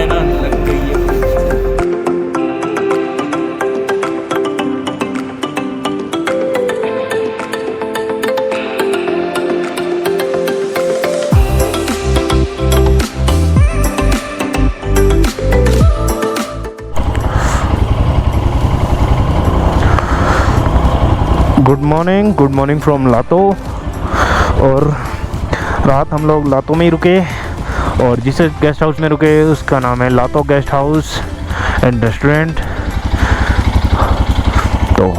है ना, लग गई है। Good morning from Lato. और रात हम लोग लातो में ही रुके और जिस गेस्ट हाउस में रुके उसका नाम है लातो गेस्ट हाउस एंड रेस्टोरेंट। तो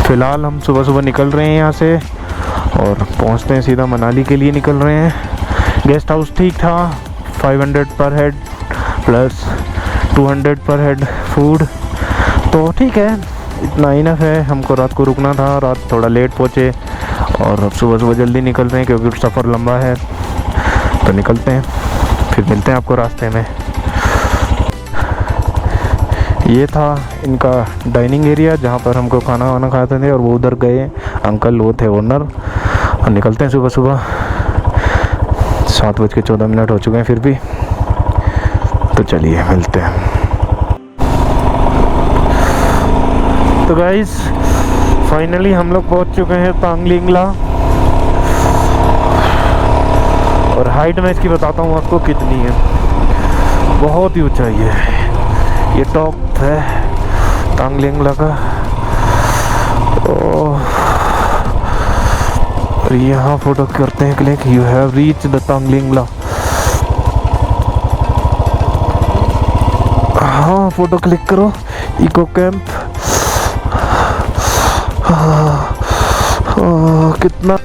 फ़िलहाल हम सुबह सुबह निकल रहे हैं यहाँ से और पहुँचते हैं सीधा मनाली के लिए निकल रहे हैं। गेस्ट हाउस ठीक था, 500 पर हेड प्लस 200 पर हेड फूड, तो ठीक है, इतना इनफ है। हमको रात को रुकना था, रात थोड़ा लेट पहुँचे और अब सुबह सुबह जल्दी निकल रहे हैं क्योंकि सफ़र लंबा है। तो निकलते हैं, फिर मिलते हैं आपको रास्ते में। ये था इनका डाइनिंग एरिया जहाँ पर हमको खाना वाना खाते थे और वो उधर गए अंकल, वो थे ओनर। और निकलते हैं सुबह सुबह, 7:14 हो चुके हैं फिर भी। तो चलिए मिलते हैं। तो गाइस फाइनली हम लोग पहुंच चुके हैं तांगलिंगला और हाइट में इसकी बताता हूँ आपको कितनी है। बहुत ही ऊंचाई है, ये टॉप है तांगलिंगला का। और यहाँ फोटो करते हैं click. You have reach the Tanglingla. हाँ फोटो क्लिक करो। इको कैंप कितना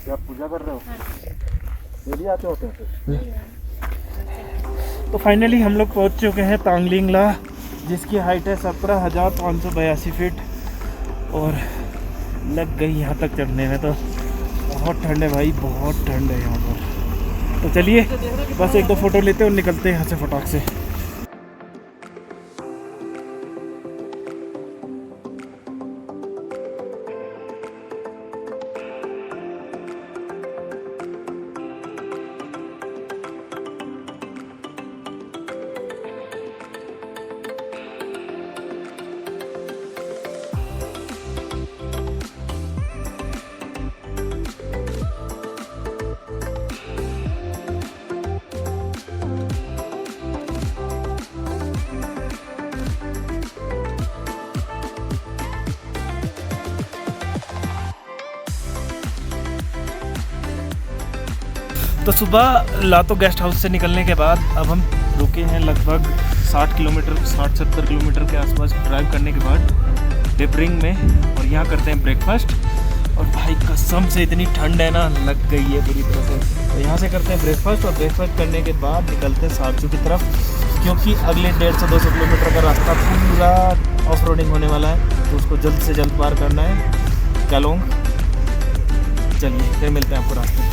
आप पूजा कर रहे हो? डेली आते होते हैं? तो फाइनली हम लोग पहुंच चुके हैं तांगलिंगला, जिसकी हाइट है 17,582 फीट और लग गई यहाँ तक चढ़ने में। तो बहुत ठंड है भाई, बहुत ठंड है यहाँ पर। तो चलिए बस एक दो फ़ोटो लेते हैं और निकलते हैं यहाँ से फटाक से। तो सुबह लातो गेस्ट हाउस से निकलने के बाद अब हम रुके हैं लगभग 60 किलोमीटर 60-70 किलोमीटर के आसपास ड्राइव करने के बाद डिपरिंग में, और यहाँ करते हैं ब्रेकफास्ट। और भाई कसम से इतनी ठंड है ना, लग गई है पूरी तरह से। तो यहाँ से करते हैं ब्रेकफास्ट और ब्रेकफास्ट करने के बाद निकलते हैं सारचू की तरफ, क्योंकि अगले 150-200 किलोमीटर का रास्ता पूरा ऑफ रोडिंग होने वाला है, तो उसको जल्द से जल्द पार करना है कैलोंग। चलिए फिर मिलते हैं आपको रास्ते में।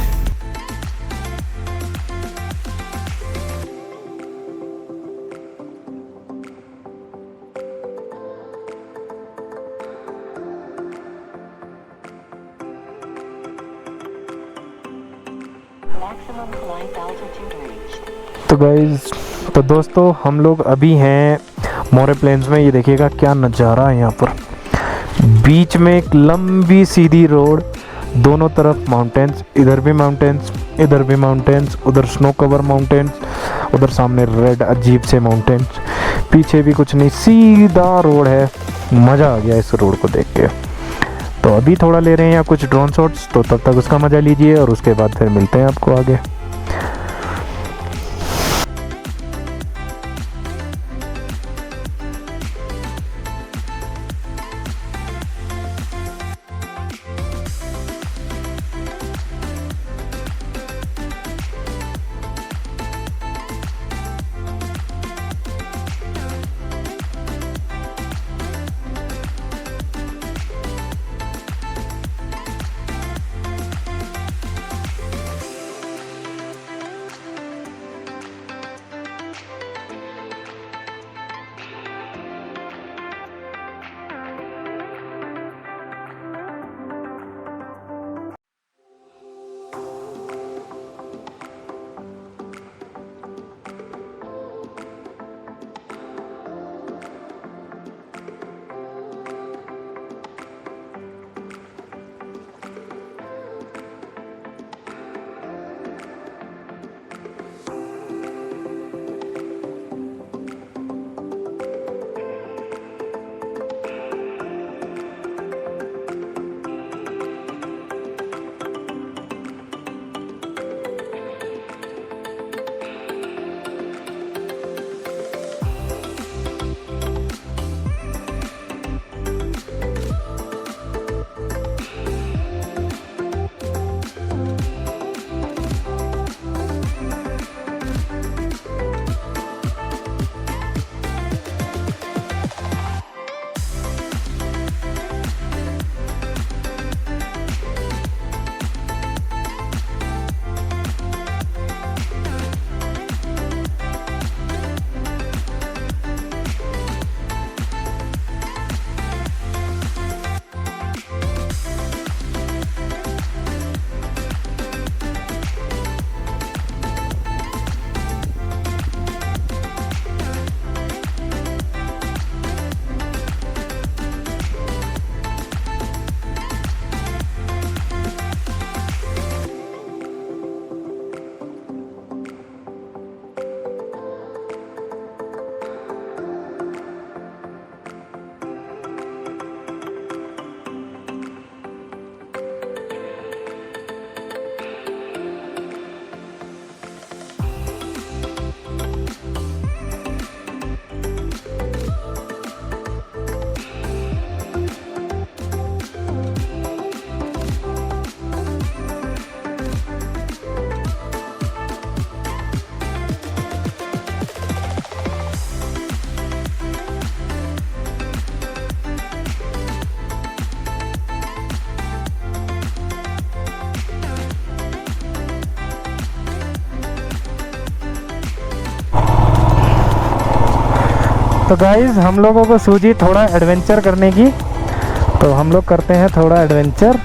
तो गाइज, तो दोस्तों हम लोग अभी हैं मोरे प्लेन्स में। ये देखिएगा क्या नज़ारा है यहाँ पर। बीच में एक लंबी सीधी रोड, दोनों तरफ माउंटेन्स, इधर भी माउंटेन्स, इधर भी माउंटेन्स, उधर स्नो कवर माउंटेन्स, उधर सामने रेड अजीब से माउंटेन्स, पीछे भी कुछ नहीं, सीधा रोड है। मज़ा आ गया इस रोड को देख के। तो अभी थोड़ा ले रहे हैं यहाँ कुछ ड्रोन शॉट्स, तो तब तक उसका मज़ा लीजिए और उसके बाद फिर मिलते हैं आपको आगे। तो गाइज हम लोगों को सूझी थोड़ा एडवेंचर करने की, तो हम लोग करते हैं थोड़ा एडवेंचर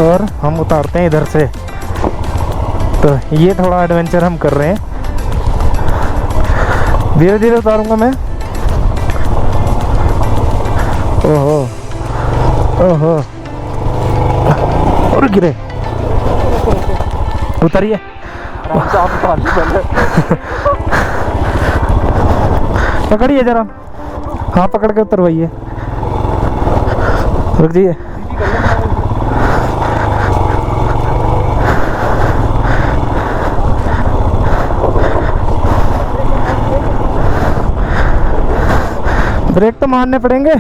और हम उतारते हैं इधर से। तो ये थोड़ा एडवेंचर हम कर रहे हैं, धीरे धीरे उतारूंगा मैं। ओहो ओहो, और गिरे, उतरिए। पकड़िए जरा, हाँ पकड़ के उतरवाइए, रुक जाइए। ब्रेक तो मारने पड़ेंगे।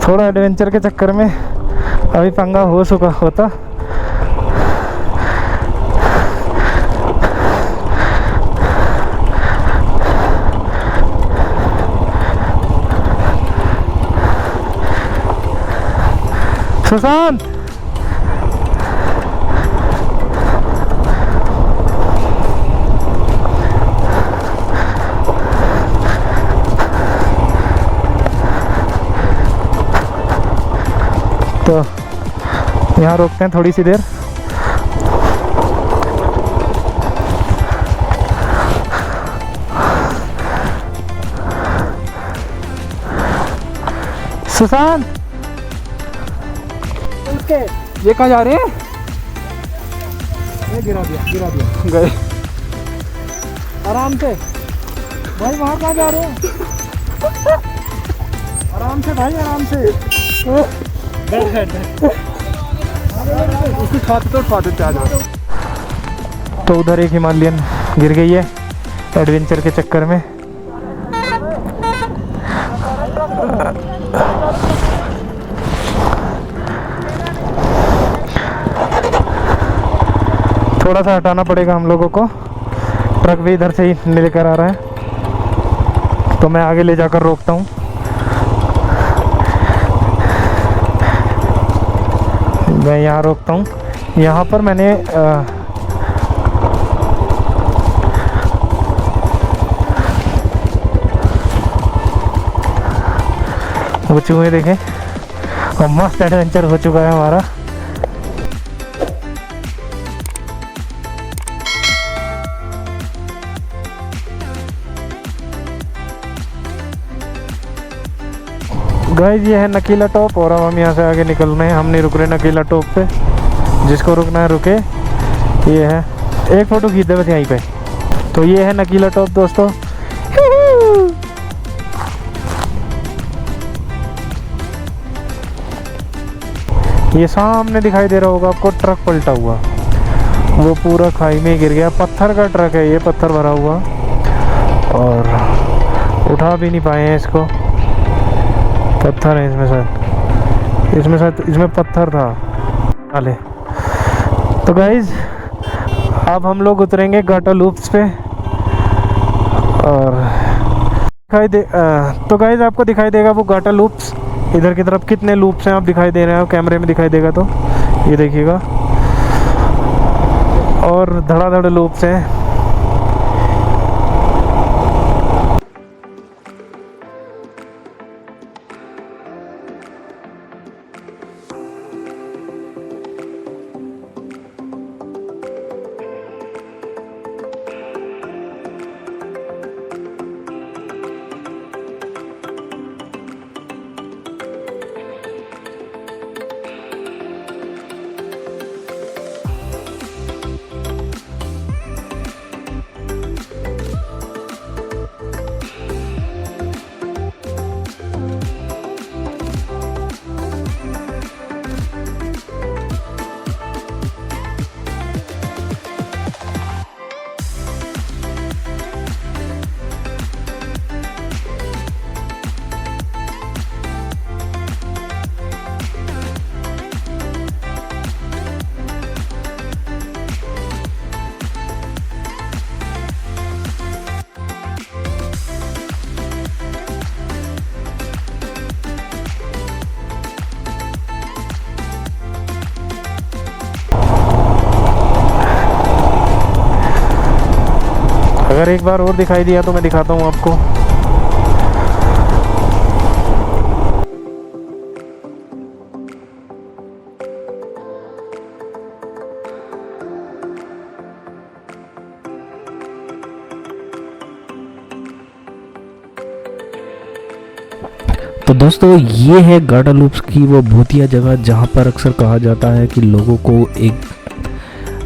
थोड़ा एडवेंचर के चक्कर में अभी पंगा हो चुका होता। सुशांत, तो यहाँ रोकते हैं थोड़ी सी देर। सुशांत, ये कहाँ जा रहे हैं? ये गिरा दिया गए। आराम से भाई, वहाँ कहाँ जा रहे हैं? आराम से भाई, आराम से। उसकी छाती तो उठा देते आज। तो उधर एक हिमालयन गिर गई है एडवेंचर के चक्कर में। थोड़ा सा हटाना पड़ेगा हम लोगों को, ट्रक भी इधर से ही लेकर आ रहा है, तो मैं आगे ले जाकर रोकता हूँ। मैं यहाँ रोकता हूँ। यहाँ पर मैंने वो चूहे देखे और मस्त एडवेंचर हो चुका है हमारा। गाइस ये है नकीला टॉप और अब हम यहाँ से आगे निकल रहे हैं। हम नहीं रुक रहे नकीला टॉप पे, जिसको रुकना है रुके। ये है, एक फ़ोटो खींच दे बस यहीं पे। तो ये है नकीला टॉप दोस्तों। ये सामने दिखाई दे रहा होगा आपको ट्रक पलटा हुआ, वो पूरा खाई में गिर गया। पत्थर का ट्रक है ये, पत्थर भरा हुआ, और उठा भी नहीं पाए हैं इसको। पत्थर है इसमें शायद इसमें पत्थर था डाले। तो गाइज अब हम लोग उतरेंगे गाटा लूप्स पे और दिखाई दे तो गाइज आपको दिखाई देगा वो गाटा लूप्स। इधर की तरफ कितने लूप्स हैं आप दिखाई दे रहे हैं, कैमरे में दिखाई देगा तो ये देखिएगा, और धड़ाधड़ लूप्स हैं। अगर एक बार और दिखाई दिया तो मैं दिखाता हूँ आपको। तो दोस्तों ये है गाडालूप्स की वो भूतिया जगह जहाँ पर अक्सर कहा जाता है कि लोगों को एक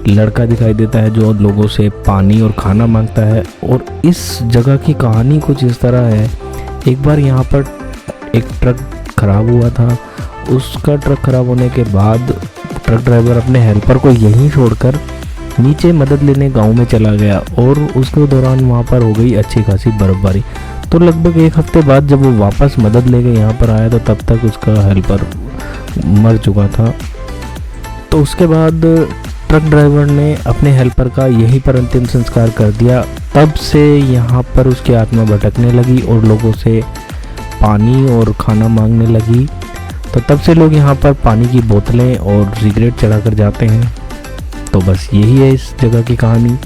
लड़का दिखाई देता है जो लोगों से पानी और खाना मांगता है। और इस जगह की कहानी कुछ इस तरह है, एक बार यहाँ पर एक ट्रक ख़राब हुआ था। उसका ट्रक ख़राब होने के बाद ट्रक ड्राइवर अपने हेल्पर को यहीं छोड़कर नीचे मदद लेने गांव में चला गया और उसके दौरान वहाँ पर हो गई अच्छी खासी बर्फ़बारी। तो लगभग एक हफ्ते बाद जब वो वापस मदद लेके यहाँ पर आया तो तब तक उसका हेल्पर मर चुका था। तो उसके बाद ट्रक ड्राइवर ने अपने हेल्पर का यहीं पर अंतिम संस्कार कर दिया। तब से यहाँ पर उसकी आत्मा भटकने लगी और लोगों से पानी और खाना मांगने लगी। तो तब से लोग यहाँ पर पानी की बोतलें और सिगरेट चढ़ा कर जाते हैं। तो बस यही है इस जगह की कहानी।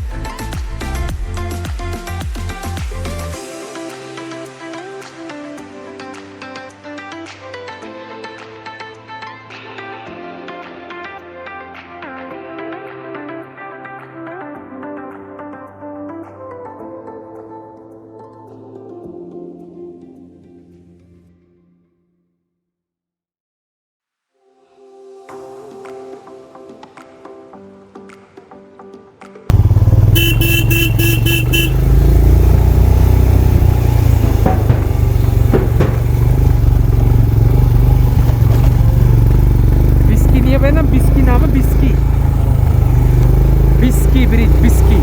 बिस्की नहीं है ना, बिस्की नाम है, बिस्की बिस्की ब्रिज, बिस्की।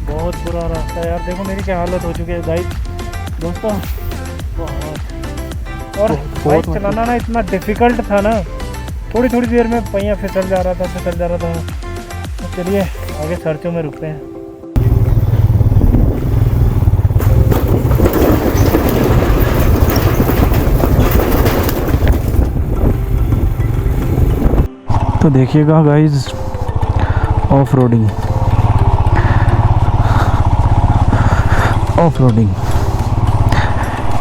बहुत बुरा रास्ता है यार, देखो मेरी क्या हालत हो चुकी है गाइस दोस्तों। और बाइक चलाना ना इतना डिफ़िकल्ट था ना, थोड़ी थोड़ी देर में पहिया फिसल जा रहा था। तो चलिए आगे सर्चों में रुकते हैं। तो देखिएगा गाइस, ऑफ रोडिंग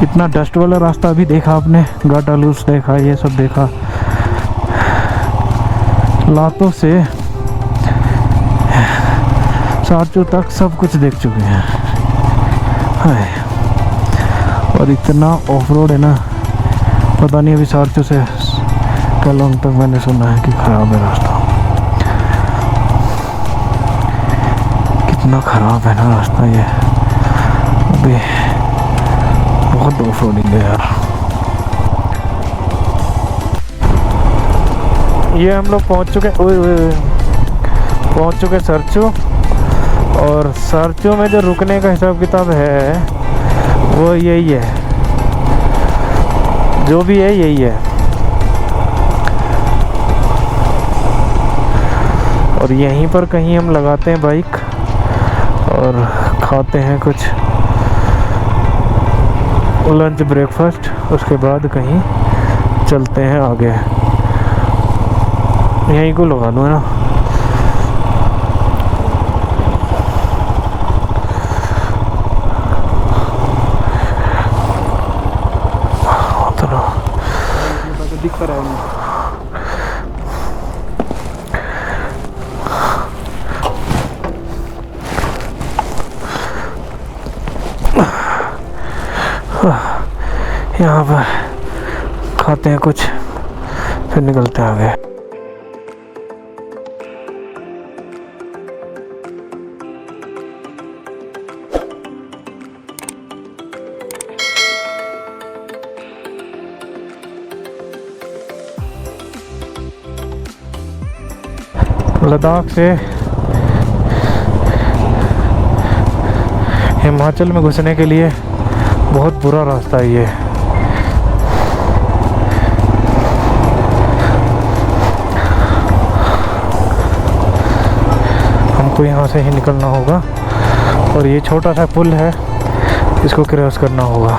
इतना डस्ट वाला रास्ता अभी देखा आपने, गाडालूप्स देखा, ये सब देखा। लातों से सारचू तक सब कुछ देख चुके हैं। हाय, और इतना ऑफ रोड है ना, पता नहीं अभी सारचू से कलोंग तक मैंने सुना है कि ख़राब है रास्ता। कितना ख़राब है ना रास्ता ये, अभी बहुत ऑफ रोडिंग है यार। ये हम लोग पहुंच चुके सरचू। और सरचू में जो रुकने का हिसाब किताब है वो यही है, जो भी है यही है। और यहीं पर कहीं हम लगाते हैं बाइक और खाते हैं कुछ लंच ब्रेकफास्ट, उसके बाद कहीं चलते हैं आगे। यहीं को लगा लूँ, है ना। तो दिख रहा है यहाँ पर खाते हैं कुछ, फिर निकलते हैं आगे। लद्दाख से हिमाचल में घुसने के लिए बहुत बुरा रास्ता है ये। हमको यहाँ से ही निकलना होगा और ये छोटा सा पुल है, इसको क्रॉस करना होगा।